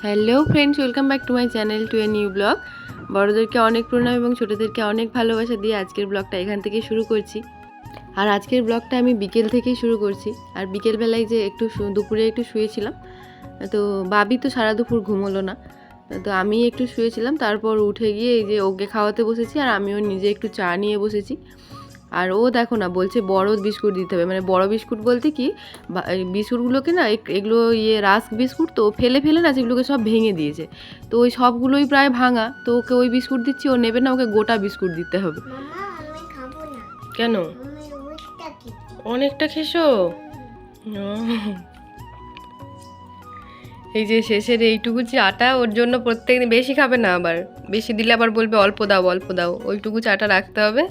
Hello friends, welcome back to my channel to a new blog. বড়োদেরকে অনেক প্রণাম এবং ছোটোদেরকে অনেক ভালোবাসা দিয়ে আজকের ব্লগটা এখান থেকে শুরু করছি। আর আজকের ব্লগটা আমি বিকেল থেকেই শুরু করছি। আর বিকেলবেলায় যে একটু দুপুরে একটু শুয়েছিলাম, তো বাবি তো সারা দুপুর ঘুমোলো না, তো আমি একটু শুয়েছিলাম। তারপর উঠে গিয়ে এই যে ওকে খাওয়াতে বসেছি, আর আমিও নিজে একটু চা নিয়ে বসেছি। আর ও দেখো না, বলছে বড় বিস্কুট দিতে হবে। মানে বড় বিস্কুট বলতে কি, এই বিস্কুটগুলোকে না, এগুলো রাস্ক বিস্কুট তো ফেলে ফেলে না সেগুলোকে সব ভেঙে দিয়েছে। তো ওই সবগুলোই প্রায় ভাঙা, তো ওকে ওই বিস্কুট দিচ্ছি, ও নেবে না, ওকে গোটা বিস্কুট দিতে হবে। কেন? অনেকটা খেছো? এই যে শেষের এইটুকু চাটা ওর জন্য প্রত্যেকদিন, বেশি খাবে না, আবার বেশি দিলে আবার বলবে অল্প দাও অল্প দাও। ওইটুকু চাটা রাখতে হবে,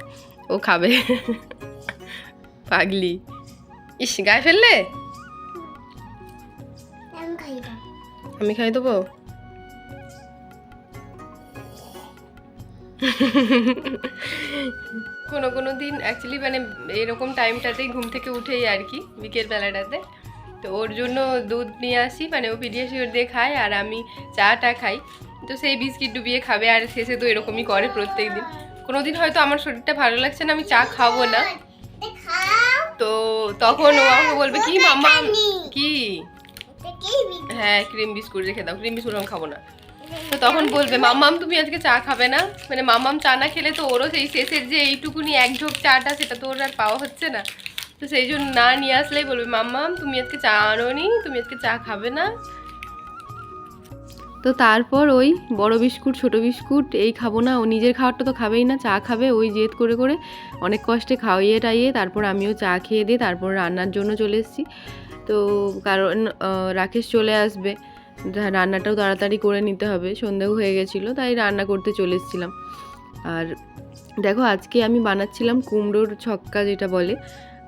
ও খাবে। পাগলি। ইস, গায়ে ফেললে? আমি খাই দেবো। কোনো কোনো দিন অ্যাকচুয়ালি মানে এরকম টাইমটাতেই ঘুম থেকে উঠেই আর কি, বিকেল বেলাটাতে, তো ওর জন্য দুধ নিয়ে আসি, মানে ও পিডিয়াশিওর দিয়ে খায় আর আমি চাটা খাই। তো সেই বিস্কিট ডুবিয়ে খাবে, আর শেষে তো এরকমই করে প্রত্যেক দিন। কোনো দিন হয়তো আমার শরীরটা ভালো লাগছে না, আমি চা খাবো না, তো তখন ও আমাকে বলবে কি মাম্মা, কি হ্যাঁ ক্রিম বিস্কুট রেখে দাও, ক্রিম বিস্কুট আমি খাবো না। তো তখন বলবে মাম্মাম তুমি আজকে চা খাবে না, মানে মাম্মাম চা না খেলে তো ওরও সেই শেষের যে এইটুকুনি এক ঢোক চাটা, সেটা তো ওর আর পাওয়া হচ্ছে না। তো সেই জন্য না নিয়ে আসলেই বলবে মাম্মাম তুমি আজকে চা আনোনি, তুমি আজকে চা খাবে না। তো তারপর ওই বড় বিস্কুট ছোট বিস্কুট এই খাবো না, ও নিজের খাবারটা তো খাবেই না, চা খাবে। ওই জেদ করে করে অনেক কষ্টে খাওয়িয়ে টাইয়ে তারপর আমিও চা খেয়ে দিয়ে তারপর রান্নার জন্য চলে এসেছি। তো কারণ রাকেশ চলে আসবে, রান্নাটাও তাড়াতাড়ি করে নিতে হবে, সন্ধ্যেও হয়ে গেছিলো, তাই রান্না করতে চলে এসেছিলাম। আর দেখো আজকে আমি বানাচ্ছিলাম কুমড়োর ছক্কা, যেটা বলে,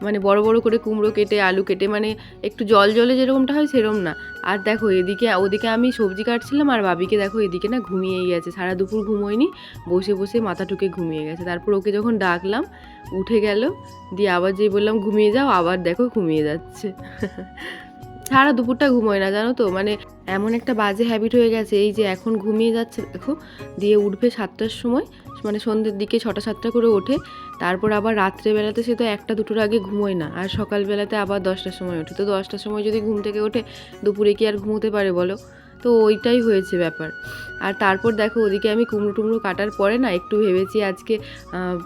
মানে বড় বড় করে কুমড়ো কেটে আলু কেটে, মানে একটু জল জলে যেরকমটা হয় সেরকম না। আর দেখো এদিকে ওদিকে আমি সবজি কাটছিলাম, আর বাবিকে দেখো এদিকে না ঘুমিয়েই গেছে, সারা দুপুর ঘুমোয়নি, বসে বসে মাথা ঠুকে ঘুমিয়ে গেছে। তারপর ওকে যখন ডাকলাম উঠে গেল, দিয়ে আবার যেই বললাম ঘুমিয়ে যাও, আবার দেখো ঘুমিয়ে যাচ্ছে। সারা দুপুরটা ঘুমোয় না জানো তো, মানে এমন একটা বাজে হ্যাবিট হয়ে গেছে, এই যে এখন ঘুমিয়ে যাচ্ছে দেখো, দিয়ে উঠবে 7টার সময়, মানে সন্ধ্যের দিকে 6টা-7টা করে ওঠে। তারপর আবার রাত্রেবেলাতে সে তো 1টা-2টোর আগে ঘুমোয় না, আর সকালবেলাতে আবার 10টার সময় ওঠে। তো 10টার সময় যদি ঘুম থেকে ওঠে, দুপুরে কি আর ঘুমোতে পারে বলো? তো ওইটাই হয়েছে ব্যাপার। আর তারপর দেখো ওদিকে আমি কুমড়ো টুমড়ো কাটার পরে না একটু ভেবেছি আজকে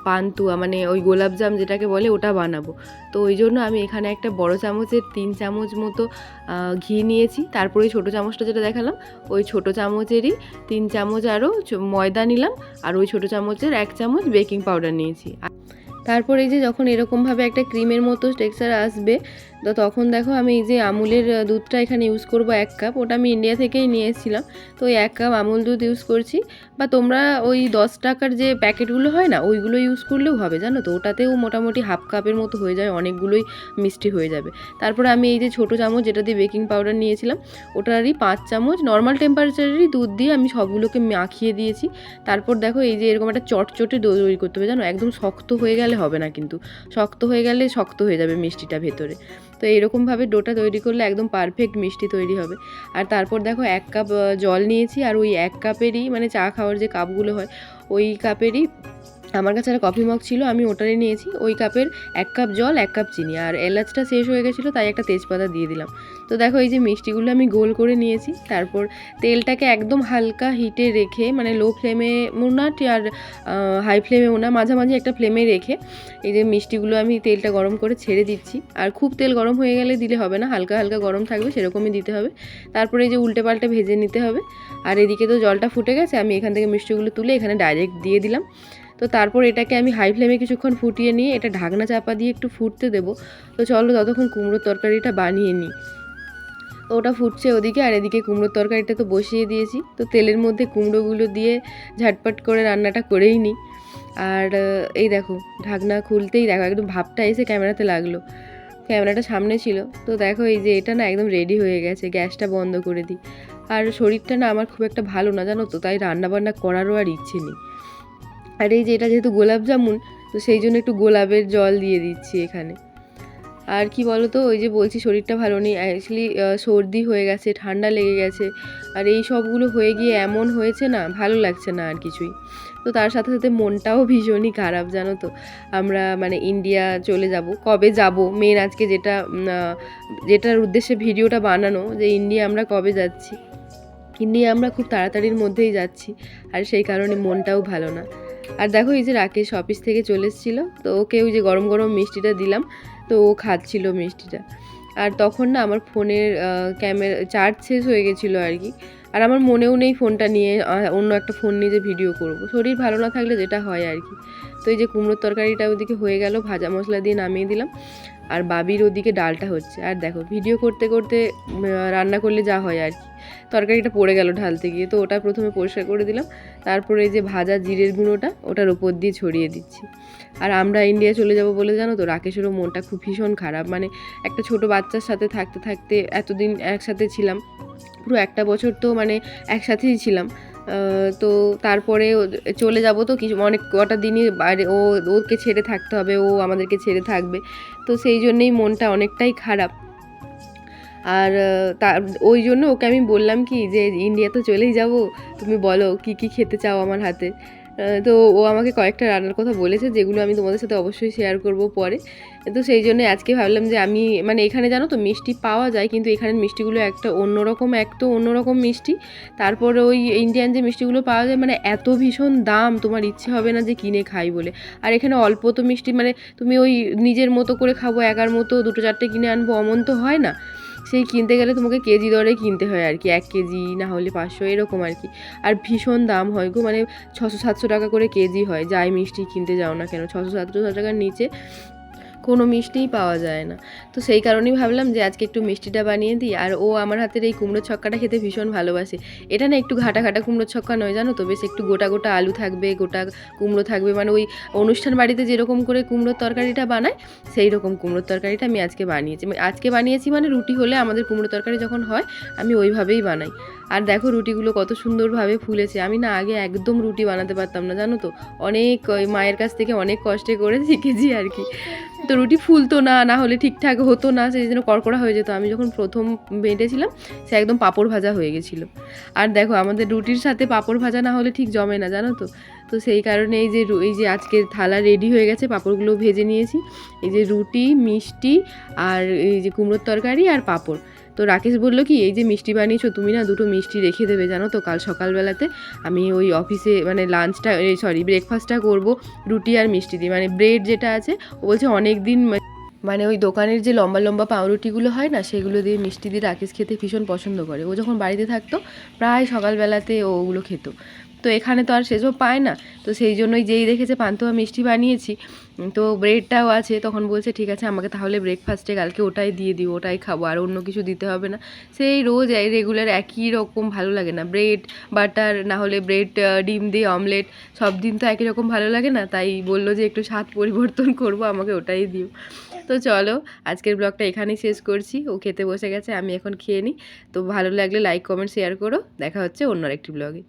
পান্তুয়া, মানে ওই গোলাপজাম যেটাকে বলে, ওটা বানাবো। তো ওই জন্য আমি এখানে একটা বড় চামচের 3 চামচ মতো ঘি নিয়েছি। তারপরে ওই ছোটো চামচটা যেটা দেখালাম, ওই ছোটো চামচেরই 3 চামচ আরও ময়দা নিলাম, আর ওই ছোটো চামচের 1 চামচ বেকিং পাউডার নিয়েছি। তারপর এই যে যখন এরকমভাবে একটা ক্রিমের মতো টেক্সচার আসবে, তো তখন দেখো আমি এই যে আমুলের দুধটা এখানে ইউজ করব 1 কাপ, ওটা আমি ইন্ডিয়া থেকেই নিয়ে এসেছিলাম। তো ওই 1 কাপ আমুল দুধ ইউজ করছি, বা তোমরা ওই 10 টাকার যে প্যাকেটগুলো হয় না, ওইগুলো ইউজ করলেও হবে জানো তো, ওটাতেও মোটামুটি হাফ কাপের মতো হয়ে যায়, অনেকগুলোই মিষ্টি হয়ে যাবে। তারপরে আমি এই যে ছোটো চামচ যেটা দিয়ে বেকিং পাউডার নিয়েছিলাম, ওটারই 5 চামচ নর্মাল টেম্পারেচারেরই দুধ দিয়ে আমি সবগুলোকে মাখিয়ে দিয়েছি। তারপর দেখো এই যে এরকম একটা চটচটে ডো তৈরি করতে হবে জানো, একদম শক্ত হয়ে গেলে হবে না, কিন্তু শক্ত হয়ে গেলে শক্ত হয়ে যাবে মিষ্টিটা ভেতরে। তো এইরকমভাবে ডোটা তৈরি করলে একদম পারফেক্ট মিষ্টি তৈরি হবে। আর তারপর দেখো 1 কাপ জল নিয়েছি, আর ওই 1 কাপেরই, মানে চা খাওয়ার যে কাপগুলো হয় ওই কাপেরই, আমার কাছে একটা কফি মগ ছিল আমি ওটারে নিয়েছি, ওই কাপের 1 কাপ জল 1 কাপ চিনি, আর এলাচটা শেষ হয়ে গেছিলো তাই একটা তেজপাতা দিয়ে দিলাম। তো দেখো এই যে মিষ্টিগুলো আমি গোল করে নিয়েছি। তারপর তেলটাকে একদম হালকা হিটে রেখে, মানে লো ফ্লেমে না আর হাই ফ্লেমেও না, মাঝামাঝি একটা ফ্লেমে রেখে এই যে মিষ্টিগুলো আমি তেলটা গরম করে ছেড়ে দিচ্ছি। আর খুব তেল গরম হয়ে গেলে দিলে হবে না, হালকা হালকা গরম থাকবে সেরকমই দিতে হবে। তারপরে এই যে উল্টে পাল্টে ভেজে নিতে হবে। আর এদিকে তো জলটা ফুটে গেছে, আমি এখান থেকে মিষ্টিগুলো তুলে এখানে ডাইরেক্ট দিয়ে দিলাম। তো তারপর এটাকে আমি হাই ফ্লেমে কিছুক্ষণ ফুটিয়ে নিয়ে এটা ঢাকনা চাপা দিয়ে একটু ফুটতে দেবো। তো চলো ততক্ষণ কুমড়োর তরকারিটা বানিয়ে নিই। তো ওটা ফুটছে ওদিকে, আর এদিকে কুমড়োর তরকারিটা তো বসিয়ে দিয়েছি। তো তেলের মধ্যে কুমড়োগুলো দিয়ে ঝটপট করে রান্নাটা করেই নিই। আর এই দেখো ঢাকনা খুলতেই দেখো একদম ভাবটা এসে ক্যামেরাতে লাগলো, ক্যামেরাটা সামনে ছিল। তো দেখো এই যে এটা না একদম রেডি হয়ে গেছে, গ্যাসটা বন্ধ করে দিই। আর শরীরটা না আমার খুব একটা ভালো না জানো তো, তাই রান্নাবান্না করারও আর ইচ্ছে নেই। আর এই যে এটা যেহেতু গোলাপ জামুন, তো সেই জন্য একটু গোলাপের জল দিয়ে দিচ্ছি এখানে। আর কি বলো তো, ওই যে বলছি শরীরটা ভালো নেই, অ্যাকচুয়ালি সর্দি হয়ে গেছে, ঠান্ডা লেগে গেছে, আর এই সবগুলো হয়ে গিয়ে এমন হয়েছে না, ভালো লাগছে না আর কিছুই। তো তার সাথে সাথে মনটাও ভীষণই খারাপ জানো তো। আমরা মানে ইন্ডিয়া চলে যাব, কবে যাব মেন আজকে যেটার উদ্দেশ্যে ভিডিওটা বানানো, যে ইন্ডিয়া আমরা কবে যাচ্ছি। ইন্ডিয়া আমরা খুব তাড়াতাড়ির মধ্যেই যাচ্ছি, আর সেই কারণে মনটাও ভালো না। আর দেখো এই যে রাকেশ অফিস থেকে চলে এসেছিলো, তো ওকে ওই যে গরম গরম মিষ্টিটা দিলাম, তো ও খাচ্ছিল মিষ্টিটা। আর তখন না আমার ফোনের ক্যামেরা চার্জ শেষ হয়ে গেছিলো আর কি। আর আমার মনেও নেই ফোনটা নিয়ে অন্য একটা ফোন নিয়ে যে ভিডিও করব, শরীর ভালো না থাকলে যেটা হয় আর কি। তো এই যে কুমড়োর তরকারিটা ওদিকে হয়ে গেল, ভাজা মশলা দিয়ে নামিয়ে দিলাম, আর বাবির ওদিকে ডালটা হচ্ছে। আর দেখো ভিডিও করতে করতে রান্না করলে যা হয় আর কি, তরকারিটা পড়ে গেল ঢালতে গিয়ে, তো ওটা প্রথমে পরিষ্কার করে দিলাম, তারপরে এই যে ভাজা জিরের গুঁড়োটা ওটার ওপর দিয়ে ছড়িয়ে দিচ্ছি। আর আমরা ইন্ডিয়া চলে যাব বলে জানো তো রাকেশেরও মনটা খুব ভীষণ খারাপ, মানে একটা ছোট বাচ্চার সাথে থাকতে থাকতে এতদিন একসাথে ছিলাম, পুরো একটা বছর তো মানে একসাথেই ছিলাম, তো তারপরে চলে যাব, তো কিছু অনেক কটা দিনই বাইরে ওকে ছেড়ে থাকতে হবে, ও আমাদেরকে ছেড়ে থাকবে, তো সেই জন্যেই মনটা অনেকটাই খারাপ। আর তার ওই জন্য ওকে আমি বললাম কি যে ইন্ডিয়া তো চলেই যাব, তুমি বলো কী কী খেতে চাও আমার হাতে। তো ও আমাকে কয়েকটা রান্নার কথা বলেছে, যেগুলো আমি তোমাদের সাথে অবশ্যই শেয়ার করব পরে। তো সেই জন্য আজকে ভাবলাম যে আমি মানে এখানে জানো তো মিষ্টি পাওয়া যায়, কিন্তু এখানের মিষ্টিগুলো একটা অন্যরকম মিষ্টি। তারপরে ওই ইন্ডিয়ান যে মিষ্টিগুলো পাওয়া যায় মানে এত ভীষণ দাম, তোমার ইচ্ছে হবে না যে কিনে খাই বলে। আর এখানে অল্প তো মিষ্টি, মানে তুমি ওই নিজের মতো করে খাবো একার মতো 2-4টে কিনে আনবো, অমন তো হয় না। সেই কিনতে গেলে তোমাকে কেজি দরে কিনতে হয় আর কি, 1 কেজি না হলে 500 এরকম আর কি। আর ভীষণ দাম হয় গো, মানে 600-700 টাকা করে কেজি হয়, যাই মিষ্টি কিনতে যাও না কেন 600-700 টাকার নিচে কোনো মিষ্টিই পাওয়া যায় না। তো সেই কারণেই ভাবলাম যে আজকে একটু মিষ্টিটা বানিয়ে দিই। আর ও আমার হাতের এই কুমড়োর ছক্কাটা খেতে ভীষণ ভালোবাসে। এটা না একটু ঘাটা ঘাটা কুমড়োর ছক্কা নয় জানো তো, বেশ একটু গোটা গোটা আলু থাকবে, গোটা কুমড়ো থাকবে, মানে ওই অনুষ্ঠান বাড়িতে যেরকম করে কুমড়োর তরকারিটা বানায় সেই রকম কুমড়োর তরকারিটা আমি আজকে বানিয়েছি। মানে রুটি হলে আমাদের কুমড়ো তরকারি যখন হয় আমি ওইভাবেই বানাই। আর দেখো রুটিগুলো কত সুন্দরভাবে ফুলেছে। আমি না আগে একদম রুটি বানাতে পারতাম না জানো তো, অনেক ওই মায়ের কাছ থেকে অনেক কষ্টে করে শিখেছি আর কি। তো রুটি ফুলতো না হলে ঠিকঠাক হতো না, সেই জন্য কড়কড়া হয়ে যেত। আমি যখন প্রথম বেঁটেছিলাম সে একদম পাঁপড় ভাজা হয়ে গেছিলো। আর দেখো আমাদের রুটির সাথে পাঁপড় ভাজা না হলে ঠিক জমে না জানো তো। তো সেই কারণে এই যে আজকের থালা রেডি হয়ে গেছে, পাঁপড়গুলো ভেজে নিয়েছি, এই যে রুটি, মিষ্টি, আর এই যে কুমড়োর তরকারি আর পাঁপড়। তো রাকেশ বললো কি এই যে মিষ্টি বানিয়েছো তুমি না 2টো মিষ্টি রেখে দেবে জানো তো, কাল সকালবেলাতে আমি ওই অফিসে মানে ব্রেকফাস্টটা করবো রুটি আর মিষ্টি দিয়ে, মানে ব্রেড যেটা আছে ও বলছে অনেক দিন মানে ওই দোকানের যে লম্বা লম্বা পাউরুটিগুলো হয় না সেগুলো দিয়ে মিষ্টি দিয়ে রাকেশ খেতে ভীষণ পছন্দ করে। ও যখন বাড়িতে থাকতো প্রায় সকালবেলাতে ও ওগুলো খেত। তো এখানে তো আর সেসব পায় না, তো সেই জন্যই যেই দেখেছে পান্তুয়া মিষ্টি বানিয়েছি, তো ব্রেডটাও আছে, তখন বলছে ঠিক আছে আমাকে তাহলে ব্রেকফাস্টে কালকে ওটাই দিয়ে দিও, ওটাই খাবো, আর অন্য কিছু দিতে হবে না। সেই রোজ রেগুলার একই রকম ভালো লাগে না, ব্রেড বাটার না হলে ব্রেড ডিম দিয়ে অমলেট, সব দিন তো একই রকম ভালো লাগে না, তাই বললো যে একটু স্বাদ পরিবর্তন করব, আমাকে ওটাই দিও। তো চলো আজকের ব্লগটা এখানেই শেষ করছি, ও খেতে বসে গেছে, আমি এখন খেয়ে নিই। তো ভালো লাগলে লাইক কমেন্ট শেয়ার করো, দেখা হচ্ছে অন্য আরেকটি ব্লগে।